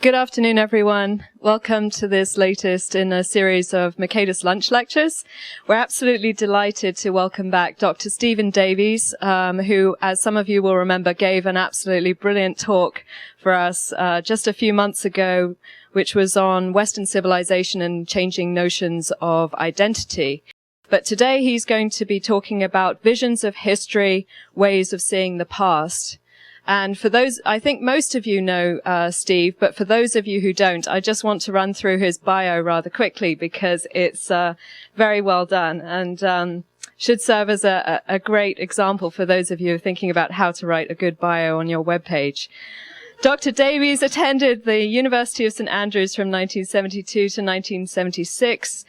Good afternoon, everyone. Welcome to this latest in a series of Mercatus lunch lectures. We're absolutely delighted to welcome back Dr. Stephen Davies, who, as some of you will remember, gave an absolutely brilliant talk for us just a few months ago, which was on Western civilization and changing notions of identity. But today he's going to be talking about visions of history, ways of seeing the past. And for those, I think most of you know Steve, but for those of you who don't, I just want to run through his bio rather quickly because it's very well done and should serve as a great example for those of you who are thinking about how to write a good bio on your webpage. Dr. Davies attended the University of St. Andrews from 1972 to 1976.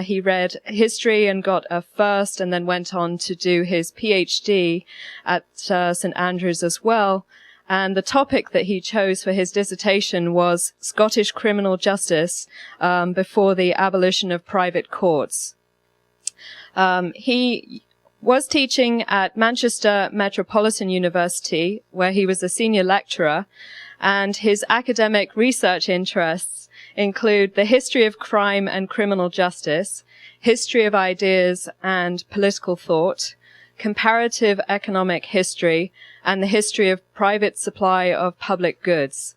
He read history and got a first and then went on to do his PhD at St. Andrews as well. And the topic that he chose for his dissertation was Scottish criminal justice before the abolition of private courts. He was teaching at Manchester Metropolitan University, where he was a senior lecturer, and his academic research interests include the history of crime and criminal justice, history of ideas and political thought, comparative economic history, and the history of private supply of public goods.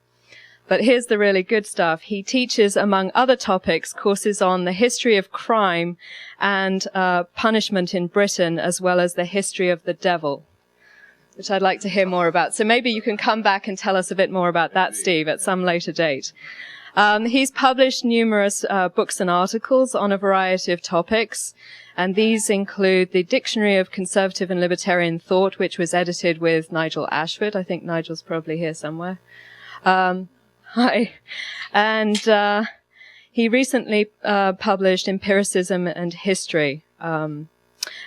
But here's the really good stuff. He teaches, among other topics, courses on the history of crime and punishment in Britain, as well as the history of the devil, which I'd like to hear more about. So maybe you can come back and tell us a bit more about that, Steve, at some later date. He's published numerous books and articles on a variety of topics, and these include the Dictionary of Conservative and Libertarian Thought, which was edited with Nigel Ashford. I think Nigel's probably here somewhere. Hi. And he recently published Empiricism and History. And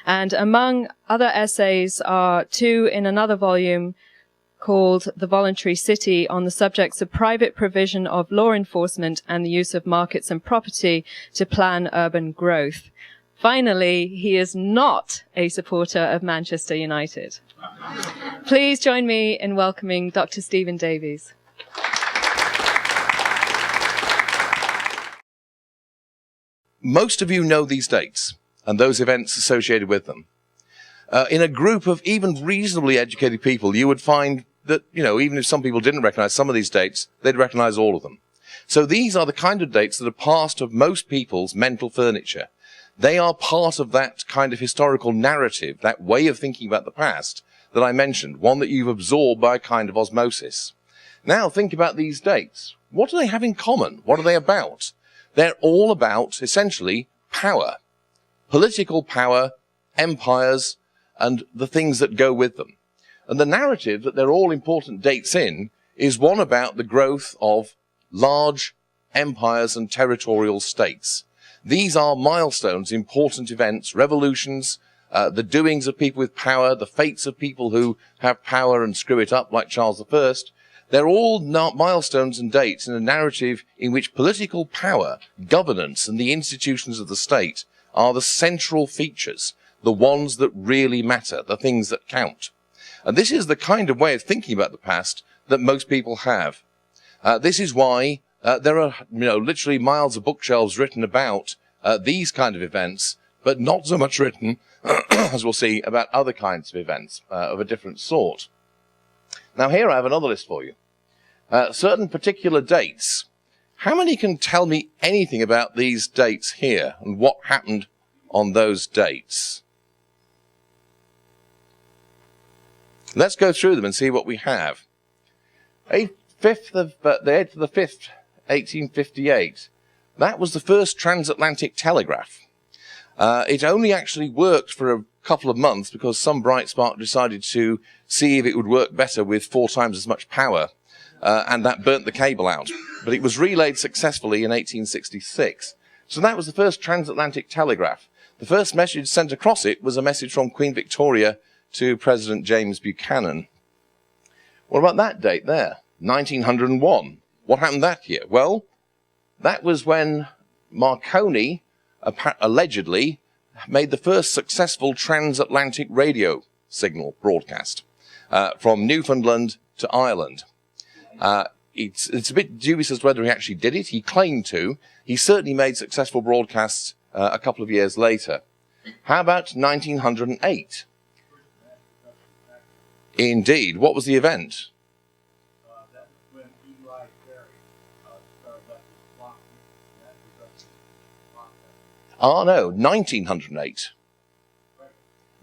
among other essays are two in another volume called The Voluntary City on the subjects of private provision of law enforcement and the use of markets and property to plan urban growth. Finally, he is not a supporter of Manchester United. Please join me in welcoming Dr. Stephen Davies. Most of you know these dates and those events associated with them. In a group of even reasonably educated people, you would find that, even if some people didn't recognize some of these dates, they'd recognize all of them. So these are the kind of dates that are part of most people's mental furniture. They are part of that kind of historical narrative, that way of thinking about the past that I mentioned, one that you've absorbed by a kind of osmosis. Now think about these dates. What do they have in common? What are they about? They're all about, essentially, power. Political power, empires, and the things that go with them. And the narrative that they're all important dates in is one about the growth of large empires and territorial states. These are milestones, important events, revolutions, the doings of people with power, the fates of people who have power and screw it up like Charles I. They're all milestones and dates in a narrative in which political power, governance, and the institutions of the state are the central features, the ones that really matter, the things that count. And this is the kind of way of thinking about the past that most people have. This is why there are, literally miles of bookshelves written about these kind of events, but not so much written, as we'll see, about other kinds of events of a different sort. Now here I have another list for you. Certain particular dates. How many can tell me anything about these dates here and what happened on those dates? Let's go through them and see what we have. The 8th of the 5th, 1858. That was the first transatlantic telegraph. It only actually worked for a couple of months because some bright spark decided to see if it would work better with 4 times as much power, and that burnt the cable out. But it was relayed successfully in 1866. So that was the first transatlantic telegraph. The first message sent across it was a message from Queen Victoria to President James Buchanan. What about that date there? 1901. What happened that year? Well, that was when Marconi allegedly made the first successful transatlantic radio signal broadcast from Newfoundland to Ireland. it's a bit dubious as to whether he actually did it. He claimed to. He certainly made successful broadcasts a couple of years later. How about 1908? Indeed. What was the event? That was when Eli Terry started up his No, 1908.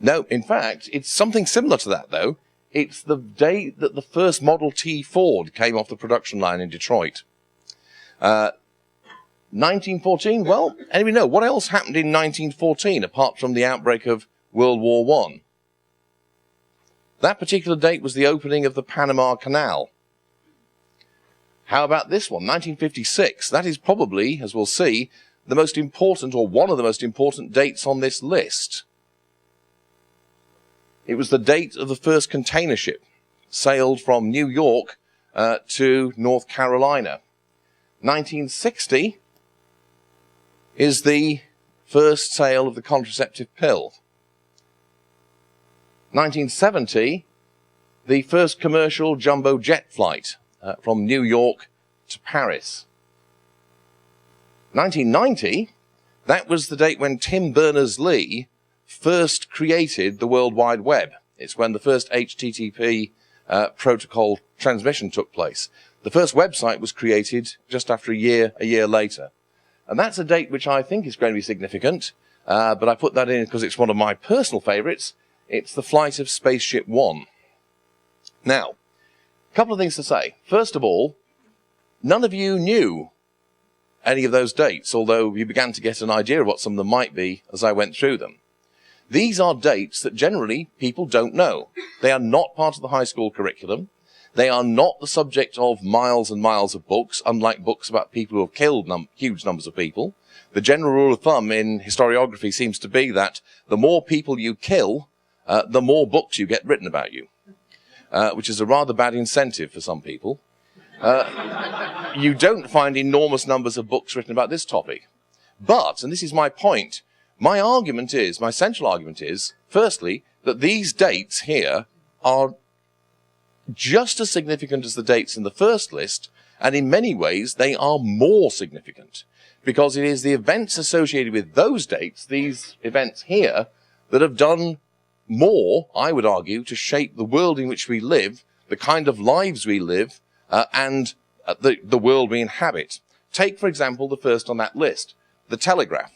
No, in fact, it's something similar to that, though. It's the day that the first Model T Ford came off the production line in Detroit. 1914, well, anybody know, what else happened in 1914 apart from the outbreak of World War I? That particular date was the opening of the Panama Canal. How about this one, 1956? That is probably, as we'll see, the most important, or one of the most important dates on this list. It was the date of the first container ship sailed from New York to North Carolina. 1960 is the first sale of the contraceptive pill. 1970, the first commercial jumbo jet flight from New York to Paris. 1990, that was the date when Tim Berners-Lee first created the World Wide Web. It's when the first HTTP protocol transmission took place. The first website was created just after a year later. And that's a date which I think is going to be significant, but I put that in because it's one of my personal favorites. It's the flight of Spaceship One. Now, a couple of things to say. First of all, none of you knew any of those dates, although you began to get an idea of what some of them might be as I went through them. These are dates that generally people don't know. They are not part of the high school curriculum. They are not the subject of miles and miles of books, unlike books about people who have killed huge numbers of people. The general rule of thumb in historiography seems to be that the more people you kill, the more books you get written about you, which is a rather bad incentive for some people. You don't find enormous numbers of books written about this topic. But, and this is my point, my central argument is, firstly, that these dates here are just as significant as the dates in the first list, and in many ways they are more significant, because it is the events associated with those dates, these events here, that have done more, I would argue, to shape the world in which we live, the kind of lives we live, and the world we inhabit. Take, for example, the first on that list, the Telegraph.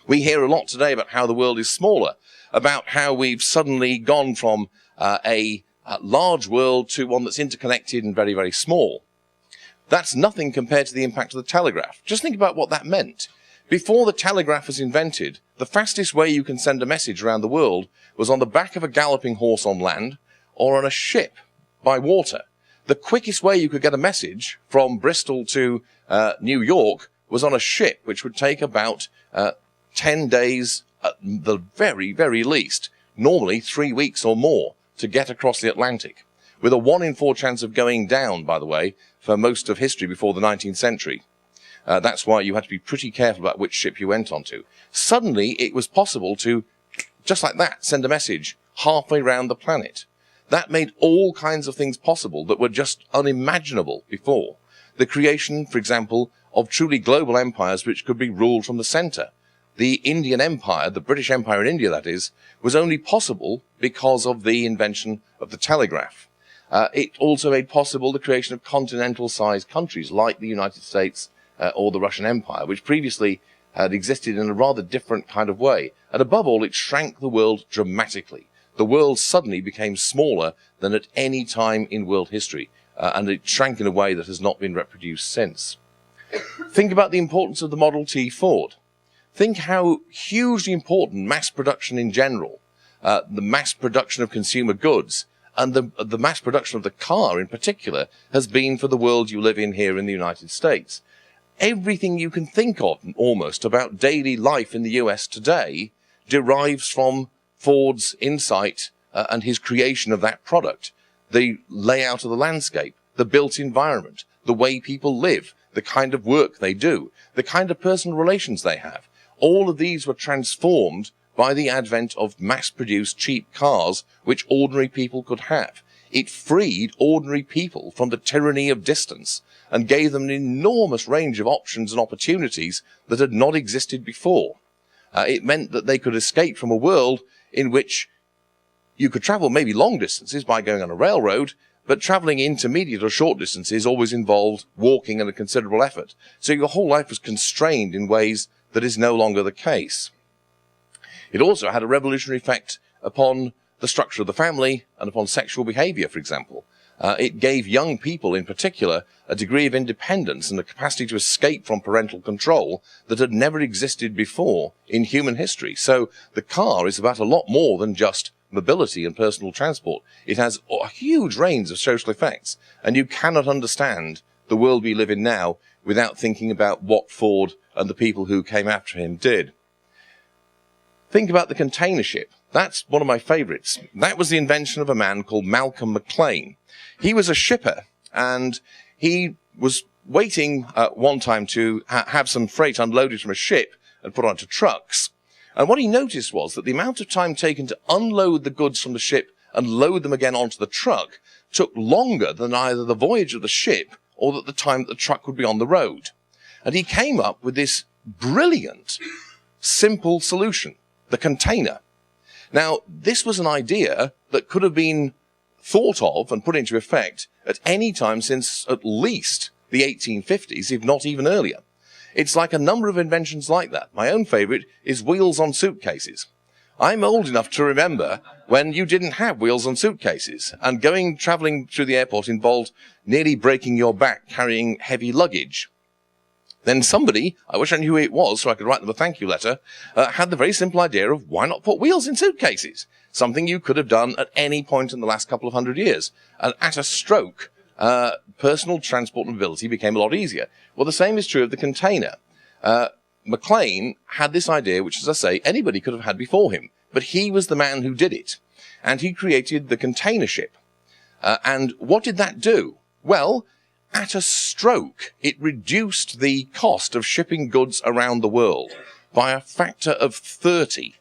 We hear a lot today about how the world is smaller, about how we've suddenly gone from a large world to one that's interconnected and very, very small. That's nothing compared to the impact of the telegraph. Just think about what that meant. Before the telegraph was invented, the fastest way you can send a message around the world was on the back of a galloping horse on land or on a ship by water. The quickest way you could get a message from Bristol to New York was on a ship, which would take about 10 days at the very, very least, normally 3 weeks or more, to get across the Atlantic, with a 1 in 4 chance of going down, by the way, for most of history before the 19th century. That's why you had to be pretty careful about which ship you went onto. Suddenly, it was possible to, just like that, send a message halfway around the planet. That made all kinds of things possible that were just unimaginable before. The creation, for example, of truly global empires which could be ruled from the center. The Indian Empire, the British Empire in India, that is, was only possible because of the invention of the telegraph. It also made possible the creation of continental-sized countries like the United States or the Russian Empire, which previously had existed in a rather different kind of way. And above all, it shrank the world dramatically. The world suddenly became smaller than at any time in world history, and it shrank in a way that has not been reproduced since. Think about the importance of the Model T Ford. Think how hugely important mass production in general, the mass production of consumer goods, and the mass production of the car in particular has been for the world you live in here in the United States. Everything you can think of almost about daily life in the US today derives from Ford's insight and his creation of that product. The layout of the landscape, the built environment, the way people live, the kind of work they do, the kind of personal relations they have. All of these were transformed by the advent of mass-produced cheap cars which ordinary people could have. It freed ordinary people from the tyranny of distance and gave them an enormous range of options and opportunities that had not existed before. It meant that they could escape from a world in which you could travel maybe long distances by going on a railroad, but traveling intermediate or short distances always involved walking and a considerable effort. So your whole life was constrained in ways that is no longer the case. It also had a revolutionary effect upon the structure of the family and upon sexual behavior, for example. It gave young people in particular a degree of independence and the capacity to escape from parental control that had never existed before in human history. So the car is about a lot more than just mobility and personal transport. It has a huge range of social effects, and you cannot understand the world we live in now without thinking about what Ford and the people who came after him did. Think about the container ship. That's one of my favorites. That was the invention of a man called Malcolm McLean. He was a shipper, and he was waiting one time to have some freight unloaded from a ship and put onto trucks. And what he noticed was that the amount of time taken to unload the goods from the ship and load them again onto the truck took longer than either the voyage of the ship or the time that the truck would be on the road. And he came up with this brilliant, simple solution, the container. Now, this was an idea that could have been thought of and put into effect at any time since at least the 1850s, if not even earlier. It's like a number of inventions like that. My own favorite is wheels on suitcases. I'm old enough to remember when you didn't have wheels on suitcases, and traveling through the airport involved nearly breaking your back carrying heavy luggage. Then somebody, I wish I knew who it was so I could write them a thank you letter, had the very simple idea of why not put wheels in suitcases? Something you could have done at any point in the last couple of hundred years. And at a stroke, personal transport and mobility became a lot easier. Well, the same is true of the container. McLean had this idea, which, as I say, anybody could have had before him, but he was the man who did it. And he created the container ship. And what did that do? Well, at a stroke, it reduced the cost of shipping goods around the world by a factor of 30,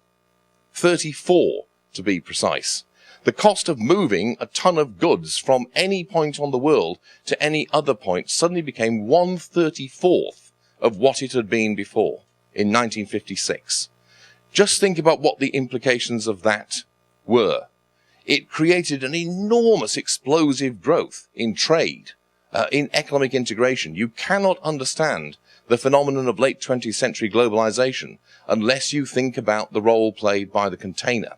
34 to be precise. The cost of moving a ton of goods from any point on the world to any other point suddenly became 1/34th of what it had been before in 1956. Just think about what the implications of that were. It created an enormous explosive growth in trade, in economic integration. You cannot understand the phenomenon of late 20th century globalization unless you think about the role played by the container.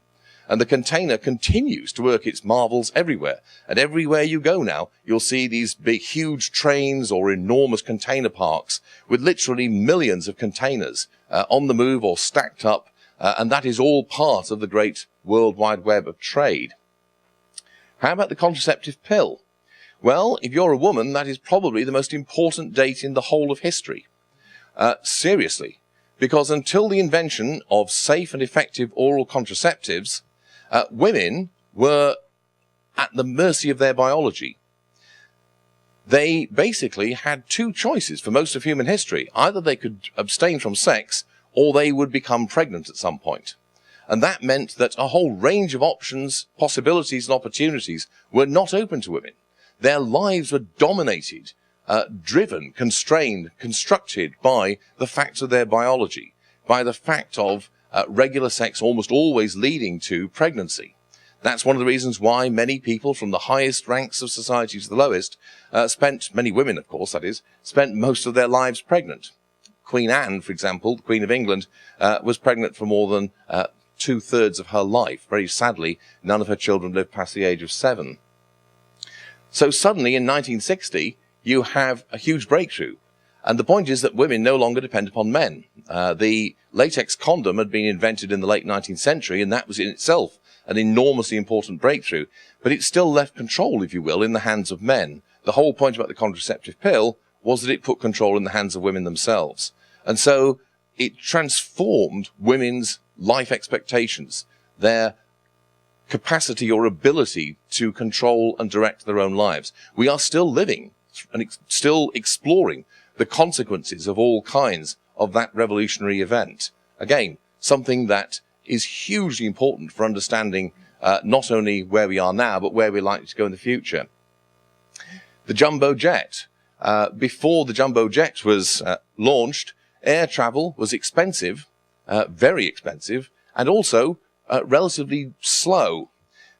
And the container continues to work its marvels everywhere. And everywhere you go now, you'll see these big, huge trains or enormous container parks with literally millions of containers on the move or stacked up. And that is all part of the great World Wide Web of trade. How about the contraceptive pill? Well, if you're a woman, that is probably the most important date in the whole of history. Seriously. Because until the invention of safe and effective oral contraceptives, women were at the mercy of their biology. They basically had two choices for most of human history. Either they could abstain from sex, or they would become pregnant at some point. And that meant that a whole range of options, possibilities, and opportunities were not open to women. Their lives were dominated, driven, constrained, constructed by the facts of their biology, by the fact of regular sex almost always leading to pregnancy. That's one of the reasons why many people from the highest ranks of society to the lowest many women, of course, that is, spent most of their lives pregnant. Queen Anne, for example, the Queen of England, was pregnant for more than 2/3 of her life. Very sadly, none of her children lived past the age of 7. So suddenly, in 1960, you have a huge breakthrough. And the point is that women no longer depend upon men. The latex condom had been invented in the late 19th century, and that was in itself an enormously important breakthrough. But it still left control, if you will, in the hands of men. The whole point about the contraceptive pill was that it put control in the hands of women themselves. And so it transformed women's life expectations, their capacity or ability to control and direct their own lives. We are still living and still exploring the consequences of all kinds of that revolutionary event. Again, something that is hugely important for understanding not only where we are now, but where we're likely to go in the future. The jumbo jet. Before the jumbo jet was launched, air travel was expensive, very expensive, and also relatively slow.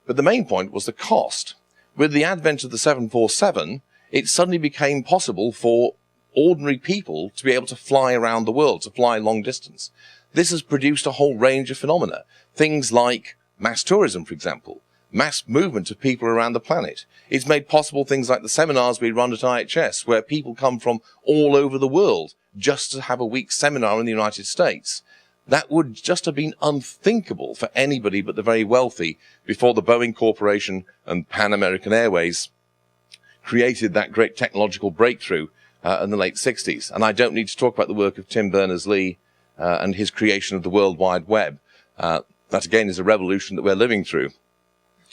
But the main point was the cost. With the advent of the 747, it suddenly became possible for ordinary people to be able to fly around the world, to fly long distance. This has produced a whole range of phenomena. Things like mass tourism, for example, mass movement of people around the planet. It's made possible things like the seminars we run at IHS, where people come from all over the world just to have a week's seminar in the United States. That would just have been unthinkable for anybody but the very wealthy before the Boeing Corporation and Pan American Airways created that great technological breakthrough in the late 60s. And I don't need to talk about the work of Tim Berners-Lee and his creation of the World Wide Web. That, again, is a revolution that we're living through.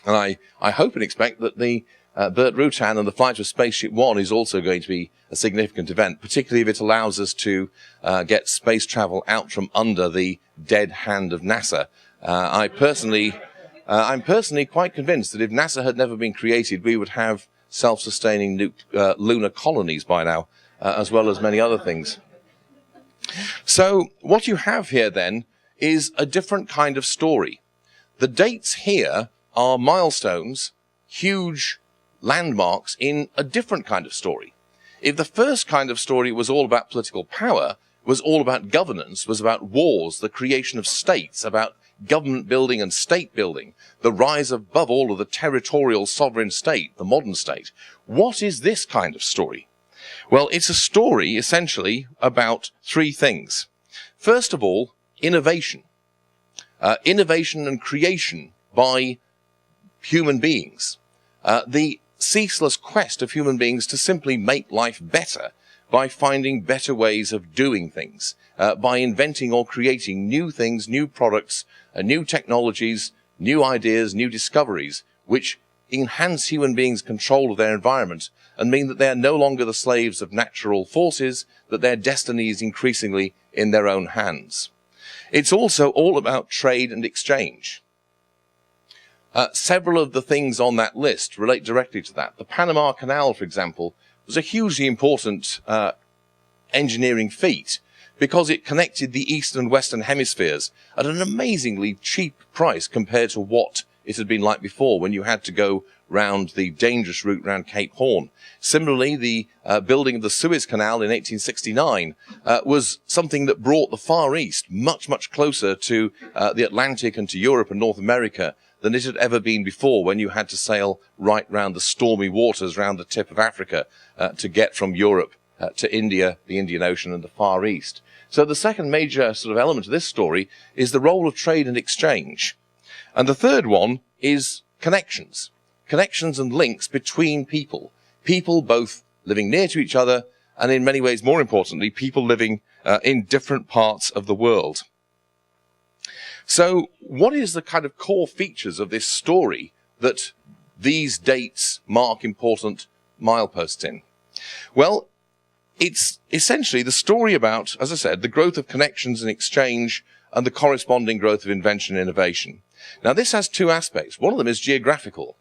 And I hope and expect that the Burt Rutan and the flight of Spaceship One is also going to be a significant event, particularly if it allows us to get space travel out from under the dead hand of NASA. I'm personally quite convinced that if NASA had never been created, we would have self-sustaining lunar colonies by now, as well as many other things. So what you have here then is a different kind of story. The dates here are milestones, huge landmarks in a different kind of story. If the first kind of story was all about political power, was all about governance, was about wars, the creation of states, about government building and state building, the rise above all of the territorial sovereign state, the modern state, what is this kind of story? Well, it's a story essentially about three things. First of all, innovation. Innovation and creation by human beings. The ceaseless quest of human beings to simply make life better by finding better ways of doing things, by inventing or creating new things, new products, new technologies, new ideas, new discoveries, which enhance human beings' control of their environment and mean that they are no longer the slaves of natural forces, that their destiny is increasingly in their own hands. It's also all about trade and exchange. Several of the things on that list relate directly to that. The Panama Canal, for example, was a hugely important engineering feat because it connected the eastern and western hemispheres at an amazingly cheap price compared to what it had been like before when you had to go round the dangerous route round Cape Horn. Similarly, the building of the Suez Canal in 1869 was something that brought the Far East much, much closer to the Atlantic and to Europe and North America than it had ever been before, when you had to sail right round the stormy waters round the tip of Africa to get from Europe to India, the Indian Ocean and the Far East. So the second major sort of element of this story is the role of trade and exchange. And the third one is connections. Connections and links between people. People both living near to each other and, in many ways, more importantly, people living in different parts of the world. So what is the kind of core features of this story that these dates mark important mileposts in? Well, it's essentially the story about, as I said, the growth of connections and exchange and the corresponding growth of invention and innovation. Now, this has two aspects. One of them is geographical.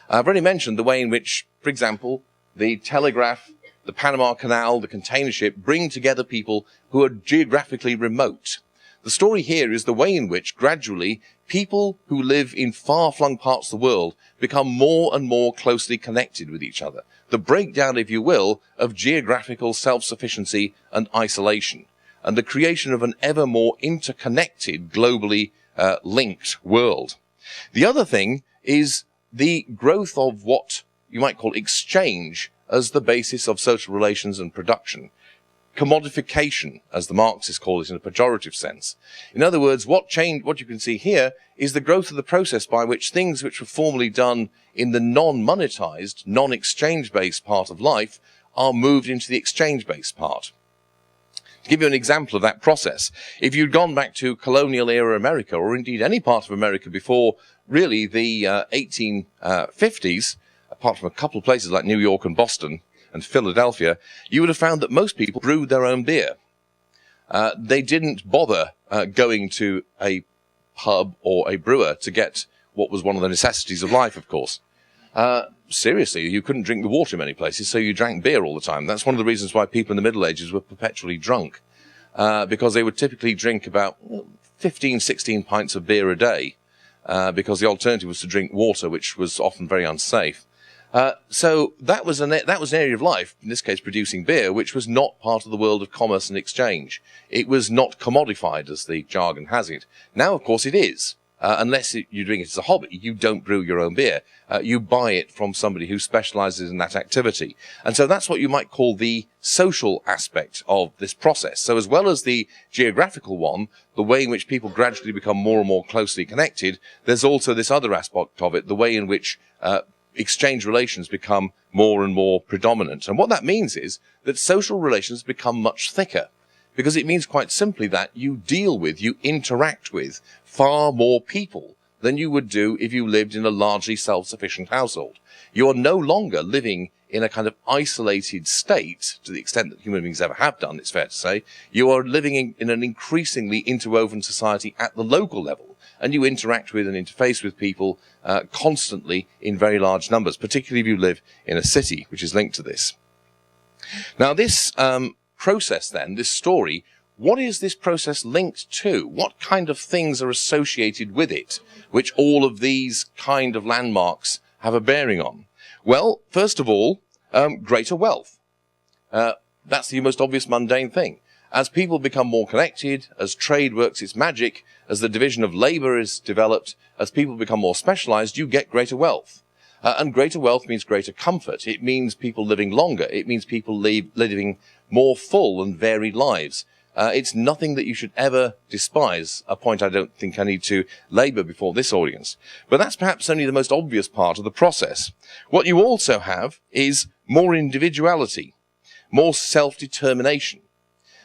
I've already mentioned the way in which, for example, the Telegraph, the Panama Canal, the container ship bring together people who are geographically remote. The story here is the way in which gradually people who live in far-flung parts of the world become more and more closely connected with each other. The breakdown, if you will, of geographical self-sufficiency and isolation, and the creation of an ever more interconnected, globally linked world. The other thing is the growth of what you might call exchange as the basis of social relations and production. Commodification, as the Marxists call it in a pejorative sense. In other words, what you can see here is the growth of the process by which things which were formerly done in the non-monetized, non-exchange-based part of life are moved into the exchange-based part. To give you an example of that process, if you'd gone back to colonial era America, or indeed any part of America before really the 1850s, apart from a couple of places like New York and Boston and Philadelphia, you would have found that most people brewed their own beer. They didn't bother going to a pub or a brewer to get what was one of the necessities of life, of course. Seriously, you couldn't drink the water in many places, so you drank beer all the time. That's one of the reasons why people in the Middle Ages were perpetually drunk, because they would typically drink about 15, 16 pints of beer a day, because the alternative was to drink water, which was often very unsafe. So that was an area of life, in this case producing beer, which was not part of the world of commerce and exchange. It was not commodified, as the jargon has it. Now, of course, it is. Unless you drink it as a hobby, you don't brew your own beer. You buy it from somebody who specializes in that activity. And so that's what you might call the social aspect of this process. So as well as the geographical one, the way in which people gradually become more and more closely connected, there's also this other aspect of it, the way in which exchange relations become more and more predominant. And what that means is that social relations become much thicker, because it means quite simply that you deal with, you interact with far more people than you would do if you lived in a largely self-sufficient household. You are no longer living in a kind of isolated state, to the extent that human beings ever have done, it's fair to say. You are living in an increasingly interwoven society at the local level, and you interact with and interface with people constantly in very large numbers, particularly if you live in a city, which is linked to this. Now, this process then, this story, what is this process linked to? What kind of things are associated with it, which all of these kind of landmarks have a bearing on? Well, first of all, greater wealth. That's the most obvious mundane thing. As people become more connected, as trade works its magic, as the division of labor is developed, as people become more specialized, you get greater wealth. And greater wealth means greater comfort. It means people living longer. It means people living more full and varied lives. It's nothing that you should ever despise, a point I don't think I need to labour before this audience. But that's perhaps only the most obvious part of the process. What you also have is more individuality, more self-determination,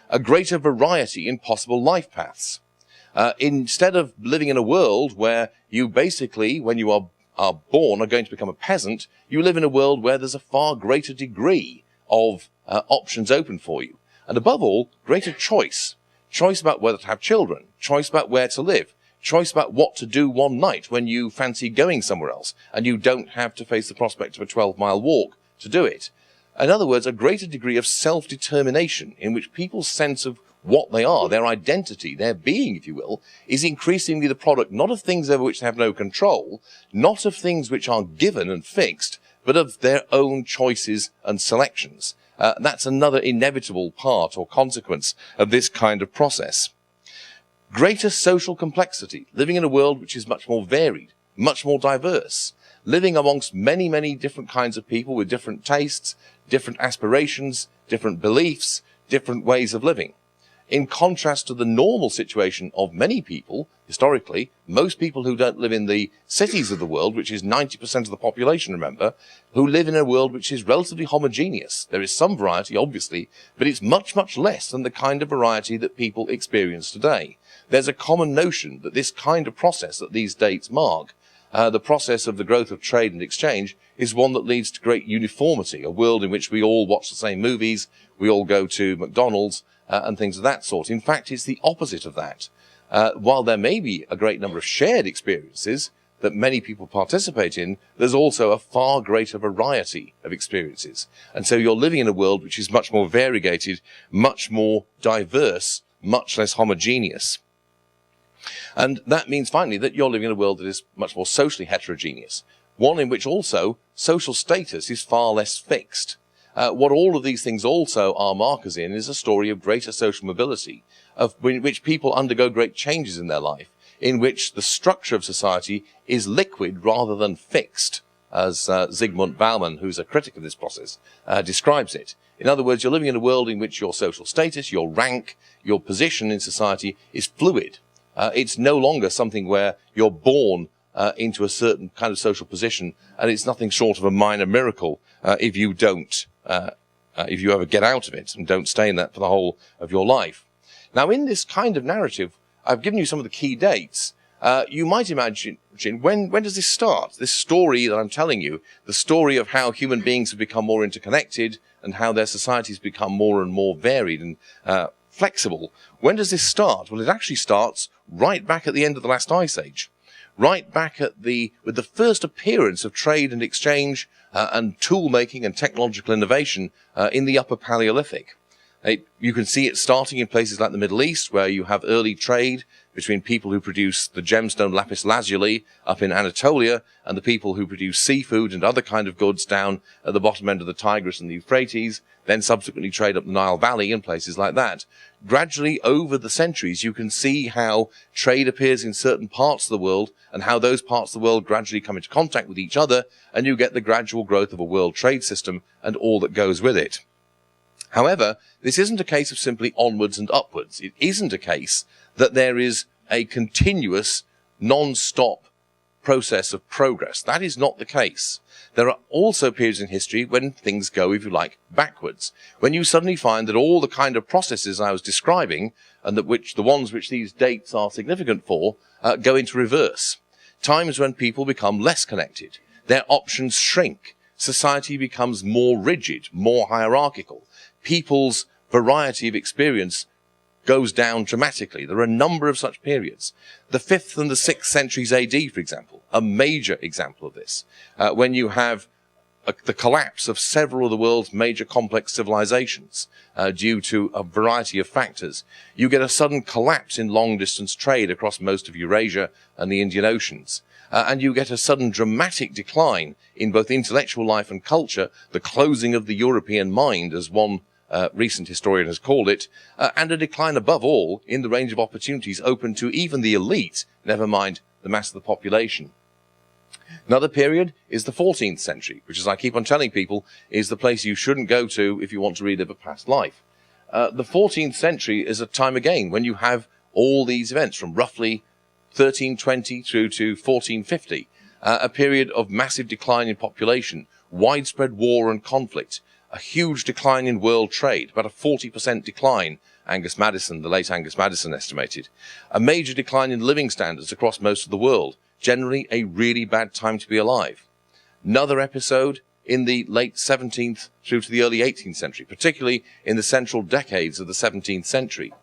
a greater variety in possible life paths. Instead of living in a world where you basically, when you are born, are going to become a peasant, you live in a world where there's a far greater degree of options open for you. And above all, greater choice. Choice about whether to have children. Choice about where to live. Choice about what to do one night when you fancy going somewhere else and you don't have to face the prospect of a 12-mile walk to do it. In other words, a greater degree of self-determination in which people's sense of what they are, their identity, their being, if you will, is increasingly the product not of things over which they have no control, not of things which are given and fixed, but of their own choices and selections. That's another inevitable part or consequence of this kind of process. Greater social complexity, living in a world which is much more varied, much more diverse, living amongst many, many different kinds of people with different tastes, different aspirations, different beliefs, different ways of living. In contrast to the normal situation of many people, historically, most people who don't live in the cities of the world, which is 90% of the population, remember, who live in a world which is relatively homogeneous. There is some variety, obviously, but it's much, much less than the kind of variety that people experience today. There's a common notion that this kind of process that these dates mark, the process of the growth of trade and exchange, is one that leads to great uniformity, a world in which we all watch the same movies, we all go to McDonald's, and things of that sort. In fact, it's the opposite of that. While there may be a great number of shared experiences that many people participate in, there's also a far greater variety of experiences. And so you're living in a world which is much more variegated, much more diverse, much less homogeneous. And that means finally that you're living in a world that is much more socially heterogeneous, one in which also social status is far less fixed. What all of these things also are markers in is a story of greater social mobility, in which people undergo great changes in their life, in which the structure of society is liquid rather than fixed, as Zygmunt Bauman, who's a critic of this process, describes it. In other words, you're living in a world in which your social status, your rank, your position in society is fluid. It's no longer something where you're born into a certain kind of social position, and it's nothing short of a minor miracle if you don't, if you ever get out of it and don't stay in that for the whole of your life. Now, in this kind of narrative, I've given you some of the key dates. You might imagine, when does this start? This story that I'm telling you, the story of how human beings have become more interconnected and how their societies become more and more varied and flexible. When does this start? Well, it actually starts right back at the end of the last ice age. right back at with the first appearance of trade and exchange and tool making and technological innovation in the Upper Paleolithic. You can see it starting in places like the Middle East, where you have early trade between people who produce the gemstone lapis lazuli up in Anatolia and the people who produce seafood and other kind of goods down at the bottom end of the Tigris and the Euphrates, then subsequently trade up the Nile Valley and places like that. Gradually, over the centuries, you can see how trade appears in certain parts of the world and how those parts of the world gradually come into contact with each other, and you get the gradual growth of a world trade system and all that goes with it. However, this isn't a case of simply onwards and upwards. It isn't a case that there is a continuous, non-stop process of progress. That is not the case. There are also periods in history when things go, if you like, backwards. When you suddenly find that all the kind of processes I was describing, and the ones which these dates are significant for, go into reverse. Times when people become less connected. Their options shrink. Society becomes more rigid, more hierarchical. People's variety of experience goes down dramatically. There are a number of such periods. The 5th and the 6th centuries AD, for example, a major example of this, when you have the collapse of several of the world's major complex civilizations due to a variety of factors. You get a sudden collapse in long-distance trade across most of Eurasia and the Indian Oceans. And you get a sudden dramatic decline in both intellectual life and culture, the closing of the European mind, as one recent historian has called it, and a decline above all in the range of opportunities open to even the elite, never mind the mass of the population. Another period is the 14th century, which, as I keep on telling people, is the place you shouldn't go to if you want to relive a past life. The 14th century is a time again when you have all these events from roughly 1320 through to 1450, a period of massive decline in population, widespread war and conflict, a huge decline in world trade, about a 40% decline, the late Angus Maddison estimated, a major decline in living standards across most of the world, generally a really bad time to be alive. Another episode in the late 17th through to the early 18th century, particularly in the central decades of the 17th century.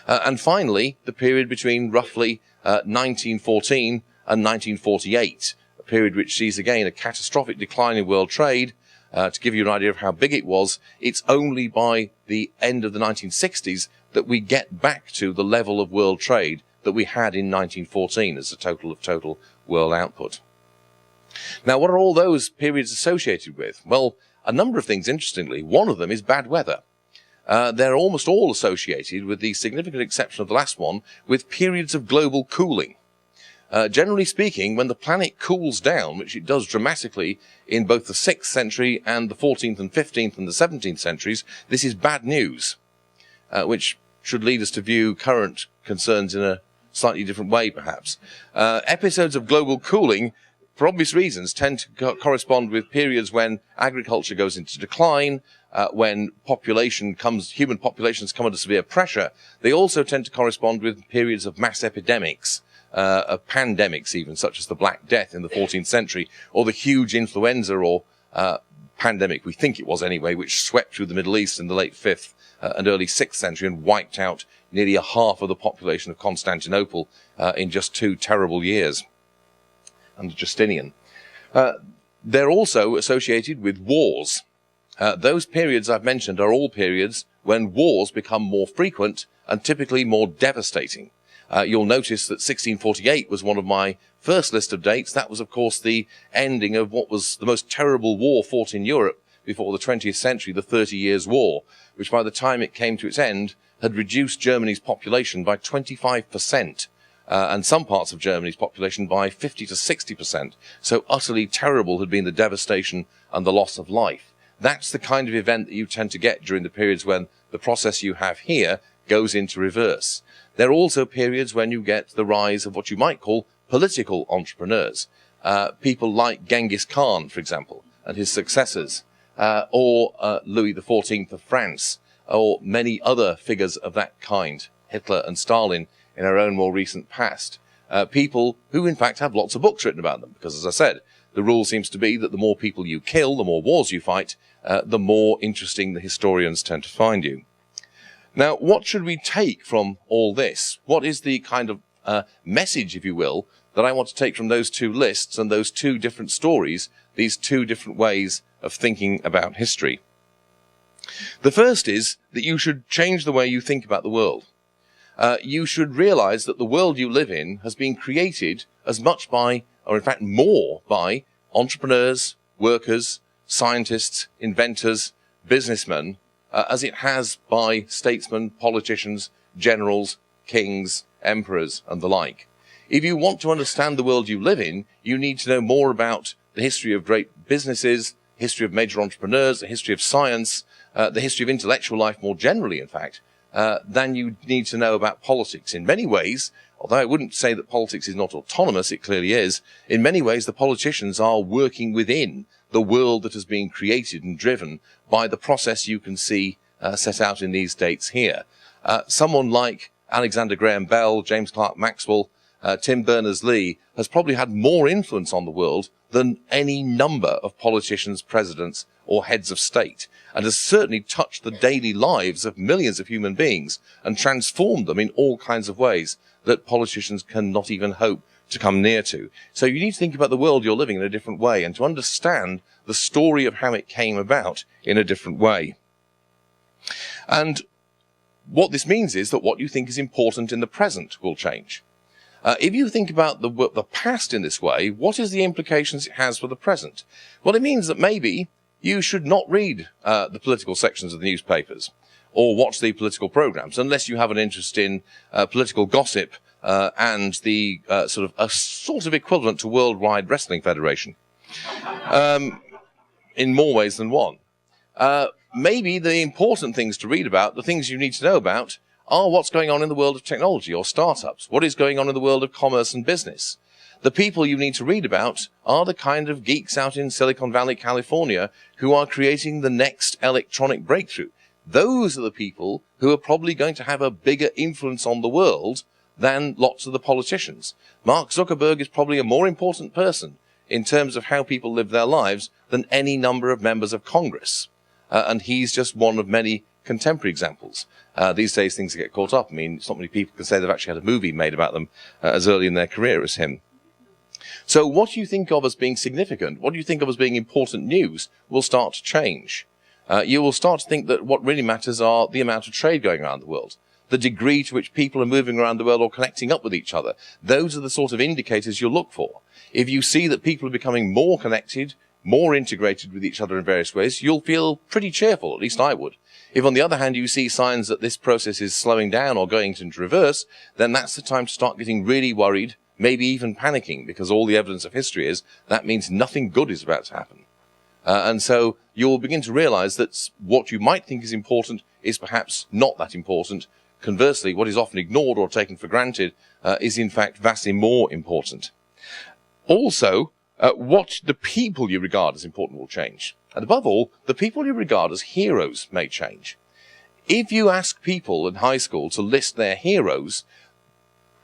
And finally, the period between roughly 1914 and 1948, a period which sees again a catastrophic decline in world trade. To give you an idea of how big it was, it's only by the end of the 1960s that we get back to the level of world trade that we had in 1914 as a total world output. Now, what are all those periods associated with? Well, a number of things, interestingly. One of them is bad weather. They're almost all associated, with the significant exception of the last one, with periods of global cooling. Generally speaking, when the planet cools down, which it does dramatically in both the 6th century and the 14th and 15th and the 17th centuries, this is bad news, which should lead us to view current concerns in a slightly different way, perhaps. Episodes of global cooling, for obvious reasons, tend to correspond with periods when agriculture goes into decline, when human populations come under severe pressure. They also tend to correspond with periods of mass epidemics, of pandemics even, such as the Black Death in the 14th century, or the huge influenza or pandemic, we think it was anyway, which swept through the Middle East in the late 5th and early 6th century and wiped out nearly a half of the population of Constantinople in just 2 terrible years under Justinian. They're also associated with wars. Those periods I've mentioned are all periods when wars become more frequent and typically more devastating. You'll notice that 1648 was one of my first list of dates. That was, of course, the ending of what was the most terrible war fought in Europe before the 20th century, the 30 Years' War, which by the time it came to its end had reduced Germany's population by 25%, and some parts of Germany's population by 50 to 60%. So utterly terrible had been the devastation and the loss of life. That's the kind of event that you tend to get during the periods when the process you have here goes into reverse. There are also periods when you get the rise of what you might call political entrepreneurs. People like Genghis Khan, for example, and his successors, or Louis XIV of France, or many other figures of that kind, Hitler and Stalin in our own more recent past. People who, in fact, have lots of books written about them, because, as I said, the rule seems to be that the more people you kill, the more wars you fight, the more interesting the historians tend to find you. Now, what should we take from all this? What is the kind of message, if you will, that I want to take from those two lists and those two different stories, these two different ways of thinking about history. The first is that you should change the way you think about the world. You should realize that the world you live in has been created as much by, or in fact more by, entrepreneurs, workers, scientists, inventors, businessmen, as it has by statesmen, politicians, generals, kings, emperors, and the like. If you want to understand the world you live in, you need to know more about the history of great businesses, history of major entrepreneurs, the history of science, the history of intellectual life more generally, in fact, than you need to know about politics. In many ways, although I wouldn't say that politics is not autonomous, it clearly is, in many ways the politicians are working within the world that has been created and driven by the process you can see set out in these dates here. Someone like Alexander Graham Bell, James Clerk Maxwell, Tim Berners-Lee has probably had more influence on the world than any number of politicians, presidents, or heads of state, and has certainly touched the daily lives of millions of human beings and transformed them in all kinds of ways that politicians cannot even hope to come near to. So you need to think about the world you're living in a different way and to understand the story of how it came about in a different way. And what this means is that what you think is important in the present will change. If you think about the past in this way, what is the implications it has for the present? Well, it means that maybe you should not read the political sections of the newspapers or watch the political programs unless you have an interest in political gossip and the sort of equivalent to Worldwide Wrestling Federation in more ways than one. Maybe the important things to read about, the things you need to know about, are what's going on in the world of technology or startups, what is going on in the world of commerce and business. The people you need to read about are the kind of geeks out in Silicon Valley, California, who are creating the next electronic breakthrough. Those are the people who are probably going to have a bigger influence on the world than lots of the politicians. Mark Zuckerberg is probably a more important person in terms of how people live their lives than any number of members of Congress. And he's just one of many contemporary examples. These days things get caught up. I mean, it's not many people can say they've actually had a movie made about them as early in their career as him. So what you think of as being significant, what you think of as being important news, will start to change. You will start to think that what really matters are the amount of trade going around the world, the degree to which people are moving around the world or connecting up with each other. Those are the sort of indicators you'll look for. If you see that people are becoming more connected, more integrated with each other in various ways, you'll feel pretty cheerful, at least I would. If, on the other hand, you see signs that this process is slowing down or going into reverse, then that's the time to start getting really worried, maybe even panicking, because all the evidence of history is that means nothing good is about to happen. And so you'll begin to realize that what you might think is important is perhaps not that important. Conversely, what is often ignored or taken for granted is in fact vastly more important. Also, what the people you regard as important will change. And above all, the people you regard as heroes may change. If you ask people in high school to list their heroes,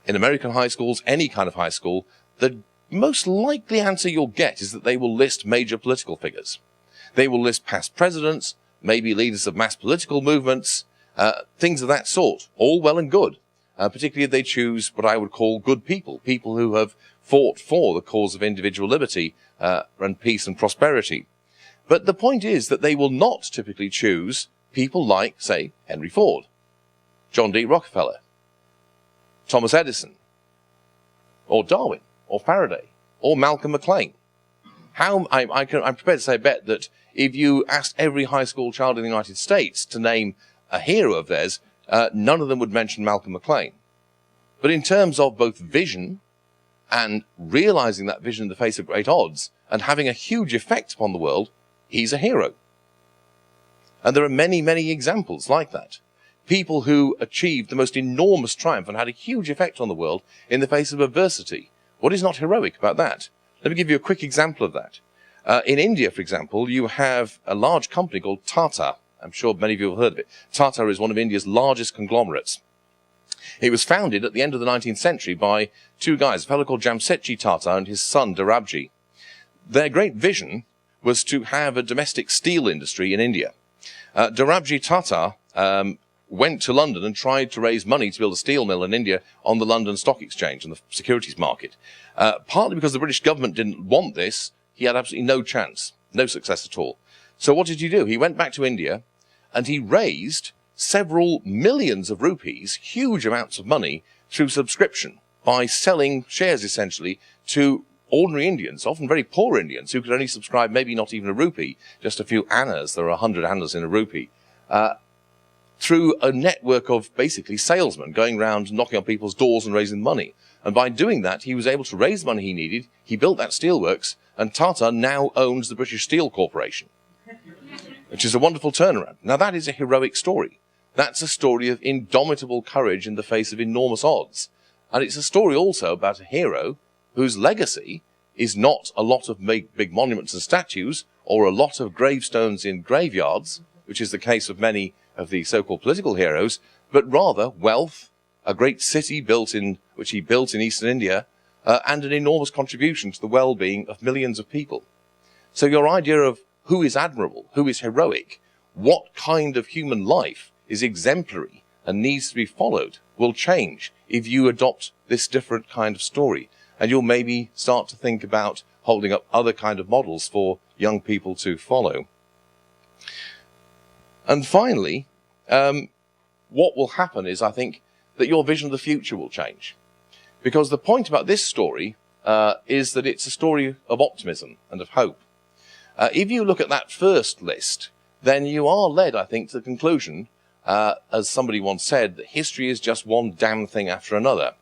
in American high schools, any kind of high school, the most likely answer you'll get is that they will list major political figures. They will list past presidents, maybe leaders of mass political movements, things of that sort, all well and good, particularly if they choose what I would call good people, people who have fought for the cause of individual liberty and peace and prosperity. But the point is that they will not typically choose people like, say, Henry Ford, John D. Rockefeller, Thomas Edison, or Darwin, or Faraday, or Malcolm McLean. I'm prepared to say a bet that if you asked every high school child in the United States to name a hero of theirs, none of them would mention Malcolm McLean. But in terms of both vision and realizing that vision in the face of great odds and having a huge effect upon the world, he's a hero. And there are many, many examples like that. People who achieved the most enormous triumph and had a huge effect on the world in the face of adversity. What is not heroic about that? Let me give you a quick example of that. In India, for example, you have a large company called Tata. I'm sure many of you have heard of it. Tata is one of India's largest conglomerates. It was founded at the end of the 19th century by two guys, a fellow called Jamsetji Tata and his son Dorabji. Their great vision was to have a domestic steel industry in India. Dorabji Tata went to London and tried to raise money to build a steel mill in India on the London Stock Exchange and the securities market. Partly because the British government didn't want this, he had absolutely no chance, no success at all. So what did he do? He went back to India and he raised several millions of rupees, huge amounts of money, through subscription by selling shares essentially to ordinary Indians, often very poor Indians, who could only subscribe maybe not even a rupee, just a few annas, there are 100 annas in a rupee, through a network of basically salesmen going around knocking on people's doors and raising money. And by doing that, he was able to raise the money he needed, he built that steelworks, and Tata now owns the British Steel Corporation, which is a wonderful turnaround. Now that is a heroic story. That's a story of indomitable courage in the face of enormous odds. And it's a story also about a hero whose legacy is not a lot of big monuments and statues or a lot of gravestones in graveyards, which is the case of many of the so-called political heroes, but rather wealth, a great city which he built in eastern India, and an enormous contribution to the well-being of millions of people. So your idea of who is admirable, who is heroic, what kind of human life is exemplary and needs to be followed will change if you adopt this different kind of story. And you'll maybe start to think about holding up other kind of models for young people to follow. And finally, what will happen is, I think, that your vision of the future will change. Because the point about this story is that it's a story of optimism and of hope. If you look at that first list, then you are led, I think, to the conclusion, as somebody once said, that history is just one damn thing after another.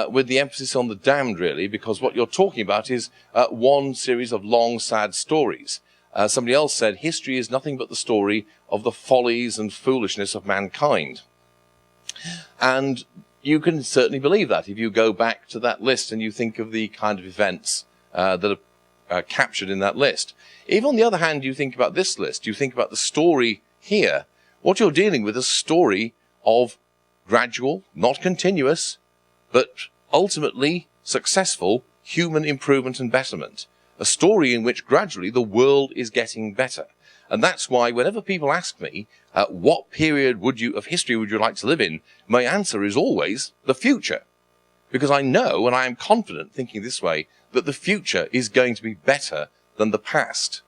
With the emphasis on the damned, really, because what you're talking about is one series of long, sad stories. Somebody else said, history is nothing but the story of the follies and foolishness of mankind. And you can certainly believe that if you go back to that list and you think of the kind of events that are captured in that list. If, on the other hand, you think about this list, you think about the story here, what you're dealing with is a story of gradual, not continuous, but ultimately successful human improvement and betterment. A story in which gradually the world is getting better. And that's why whenever people ask me, what period of history would you like to live in? My answer is always the future. Because I know, and I am confident thinking this way, that the future is going to be better than the past.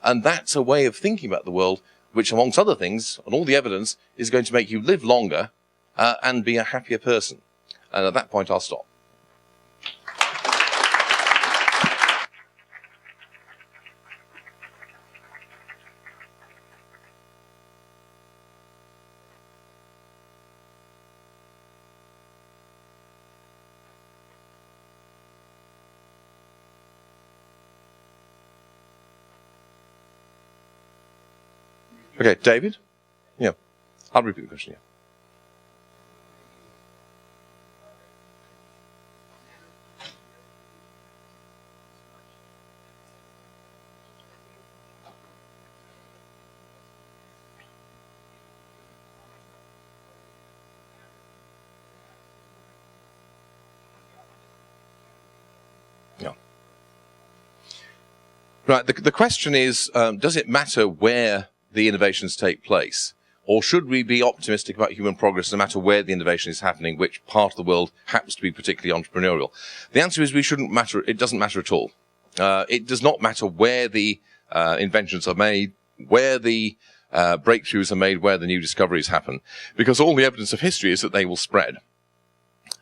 And that's a way of thinking about the world, which amongst other things, and all the evidence, is going to make you live longer and be a happier person. And at that point, I'll stop. Okay, David? Yeah. I'll repeat the question, yeah. Right, the question is, does it matter where the innovations take place? Or should we be optimistic about human progress no matter where the innovation is happening, which part of the world happens to be particularly entrepreneurial? The answer is it doesn't matter at all. It does not matter where the inventions are made, where the breakthroughs are made, where the new discoveries happen, because all the evidence of history is that they will spread.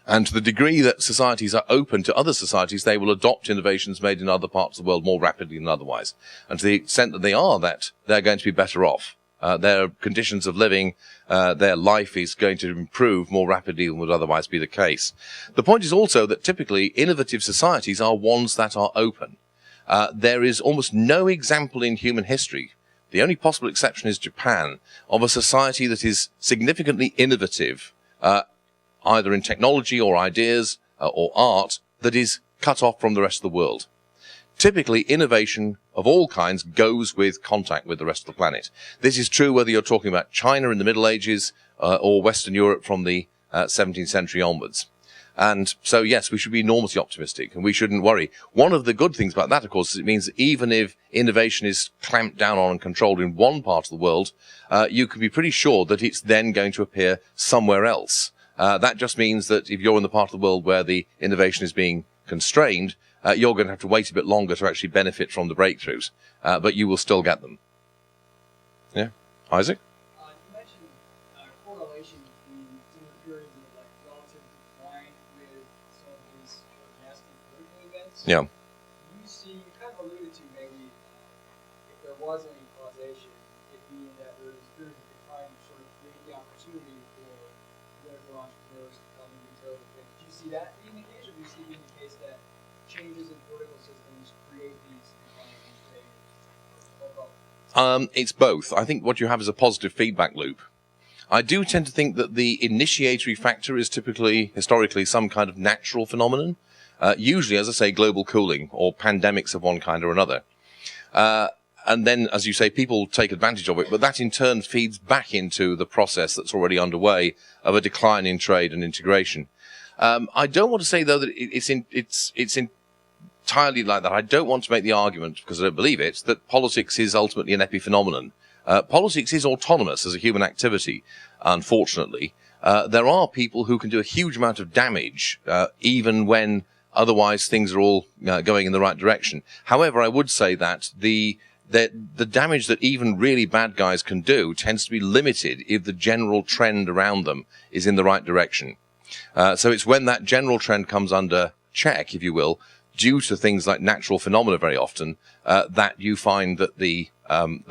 And to the degree that societies are open to other societies, they will adopt innovations made in other parts of the world more rapidly than otherwise. And to the extent that they are that, they're going to be better off. Their conditions of living, their life is going to improve more rapidly than would otherwise be the case. The point is also that typically innovative societies are ones that are open. There is almost no example in human history, the only possible exception is Japan, of a society that is significantly innovative, either in technology or ideas or art, that is cut off from the rest of the world. Typically, innovation of all kinds goes with contact with the rest of the planet. This is true whether you're talking about China in the Middle Ages or Western Europe from the 17th century onwards. And so, yes, we should be enormously optimistic, and we shouldn't worry. One of the good things about that, of course, is it means that even if innovation is clamped down on and controlled in one part of the world, you can be pretty sure that it's then going to appear somewhere else. That just means that if you're in the part of the world where the innovation is being constrained, you're going to have to wait a bit longer to actually benefit from the breakthroughs, but you will still get them. Yeah, Isaac? You mentioned correlation between different periods of like relative decline with some of these nasty political events. Yeah. You see, you kind of alluded to maybe if there was any causation, it being that there was periods of decline which sort of create the opportunity for political entrepreneurs to come and do terrible things. Do you see that being the case, or do you see it being the case that changes in political systems create these declining states, or both? It's both. I think what you have is a positive feedback loop. I do tend to think that the initiatory factor is typically, historically, some kind of natural phenomenon. Usually, as I say, global cooling or pandemics of one kind or another. And then, as you say, people take advantage of it, but that in turn feeds back into the process that's already underway of a decline in trade and integration. I don't want to say, though, that it's entirely like that. I don't want to make the argument, because I don't believe it, that politics is ultimately an epiphenomenon. Politics is autonomous as a human activity, unfortunately. There are people who can do a huge amount of damage, even when otherwise things are all going in the right direction. However, I would say that the damage that even really bad guys can do tends to be limited if the general trend around them is in the right direction. So it's when that general trend comes under check, if you will, due to things like natural phenomena very often, that you find that the